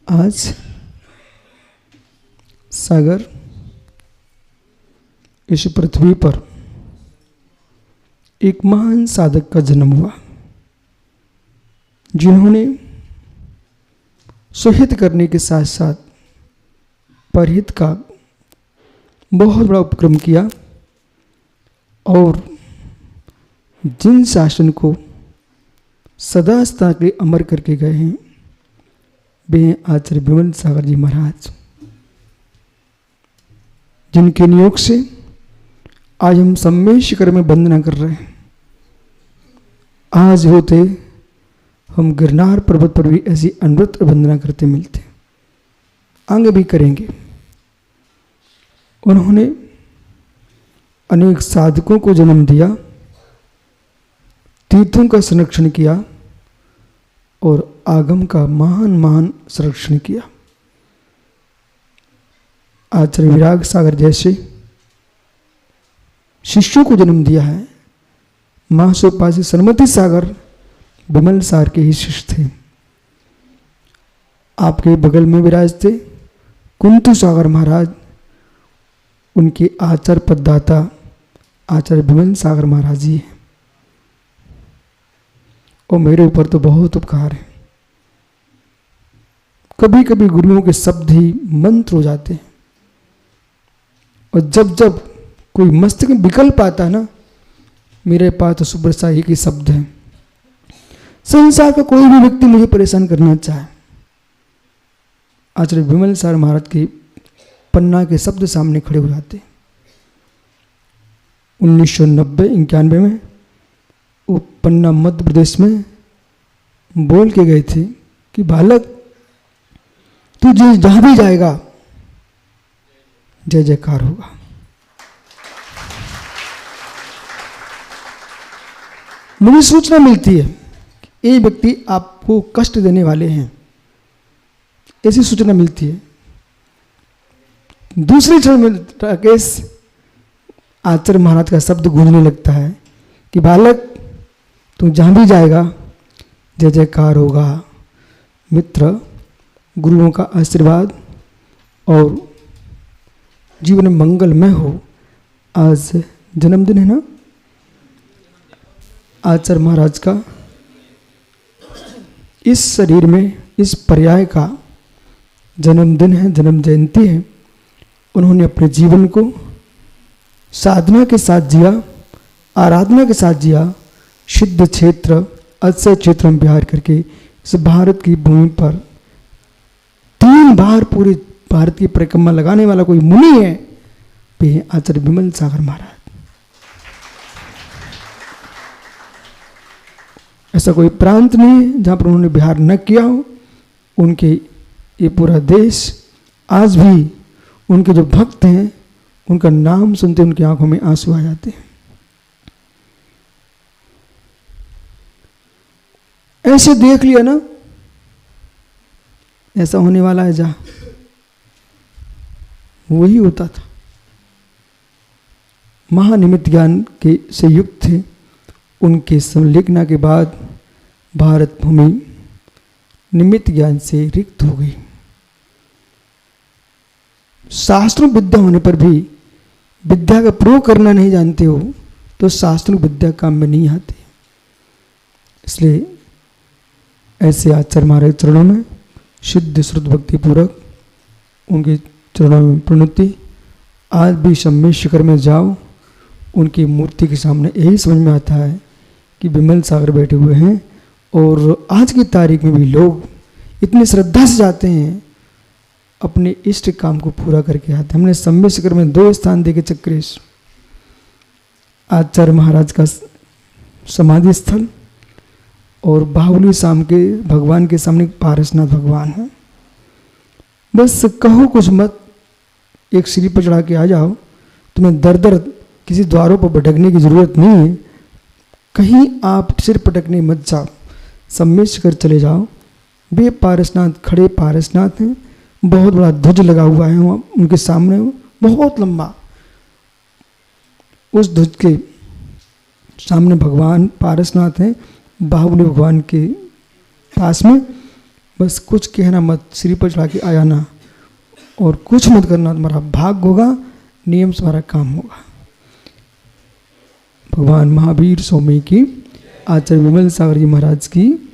आज सागर इस पृथ्वी पर एक महान साधक का जन्म हुआ, जिन्होंने सुहित करने के साथ साथ परहित का बहुत बड़ा उपक्रम किया और जिन शासन को सदा सदा के लिए अमर करके गए हैं वे आचार्य विमल सागर जी महाराज, जिनके नियोग से आज हम सम्मेद शिखर में वंदना कर रहे हैं। आज होते हम गिरनार पर्वत पर भी ऐसी अनवरत वंदना करते मिलते, आगे भी करेंगे। उन्होंने अनेक साधकों को जन्म दिया, तीर्थों का संरक्षण किया और आगम का महान संरक्षण किया। आचार्य विराग सागर जैसे शिष्यों को जन्म दिया है। महासोपासी सन्मति सागर विमल सार के ही शिष्य थे। आपके बगल में विराजते कुंतु सागर महाराज, उनके आचार्य पददाता आचार्य विमल सागर महाराज जी हैं। और मेरे ऊपर तो बहुत उपकार है। कभी कभी गुरुओं के शब्द ही मंत्र हो जाते हैं, और जब जब कोई मस्तक में विकल्प आता है ना, मेरे पास तो सुब्रसा एक ही शब्द है। संसार का कोई भी व्यक्ति मुझे परेशान करना चाहे, आचार्य विमल सागर महाराज के पन्ना के शब्द सामने खड़े हो जाते। 1990-91 में वो पन्ना मध्य प्रदेश में बोल के गए थे कि बालक तू जहां भी जाएगा जय जयकार होगा। मुझे सूचना मिलती है कि ये व्यक्ति आपको कष्ट देने वाले हैं, ऐसी सूचना मिलती है। दूसरे क्षण में राकेश आचार्य महाराज का शब्द गूंजने लगता है कि बालक तू जहां भी जाएगा जय जयकार होगा। मित्र, गुरुओं का आशीर्वाद और जीवन मंगलमय हो। आज जन्मदिन है ना आचार्य महाराज का, इस शरीर में इस पर्याय का जन्मदिन है, जन्म जयंती है। उन्होंने अपने जीवन को साधना के साथ जिया, आराधना के साथ जिया। सिद्ध क्षेत्र अक्षय क्षेत्र में विहार करके इस भारत की भूमि पर 3 बार पूरे भारत की परिक्रमा लगाने वाला कोई मुनि है वे आचार्य विमल सागर महाराज। ऐसा कोई प्रांत नहीं है जहां पर उन्होंने विहार न किया हो। उनके ये पूरा देश आज भी उनके जो भक्त हैं उनका नाम सुनते उनकी आंखों में आंसू आ जाते हैं। ऐसे देख लिया ना, ऐसा होने वाला है जहां वही होता था। महानिमित्त ज्ञान के से युक्त थे। उनके संलेखना के बाद भारत भूमि निमित्त ज्ञान से रिक्त हो गई। शास्त्रों विद्या होने पर भी विद्या का प्रयोग करना नहीं जानते हो तो शास्त्रों विद्या काम में नहीं आती। इसलिए ऐसे आचार्य महाराज चरणों में शुद्ध श्रुत भक्ति पूर्वक उनके चरणों में प्रणति। आज भी सम्मेद शिखर में जाओ, उनकी मूर्ति के सामने यही समझ में आता है कि विमल सागर बैठे हुए हैं। और आज की तारीख में भी लोग इतनी श्रद्धा से जाते हैं, अपने इष्ट काम को पूरा करके आते हैं। हमने सम्मेद शिखर में 2 स्थान देखे, चक्रेश आचार्य महाराज का समाधि स्थल और बाहुली शाम के भगवान के सामने पारसनाथ भगवान है। बस कहो कुछ मत, एक सीढ़ी पर चढ़ा के आ जाओ। तुम्हें दर दर किसी द्वारों पर भटकने की जरूरत नहीं है। कहीं आप सिर पटकने मत जाओ, सम्मेद शिखर चले जाओ। वे पारसनाथ खड़े पारसनाथ हैं। बहुत बड़ा ध्वज लगा हुआ है वहाँ उनके सामने, बहुत लंबा। उस ध्वज के सामने भगवान पारसनाथ हैं, बाहुबली भगवान के पास में। बस कुछ कहना मत, सिर पर चढ़ा के आ जाना और कुछ मत करना, तुम्हारा भाग होगा, नियम से तुम्हारा काम होगा। भगवान महावीर स्वामी की, आचार्य विमल सागर जी महाराज की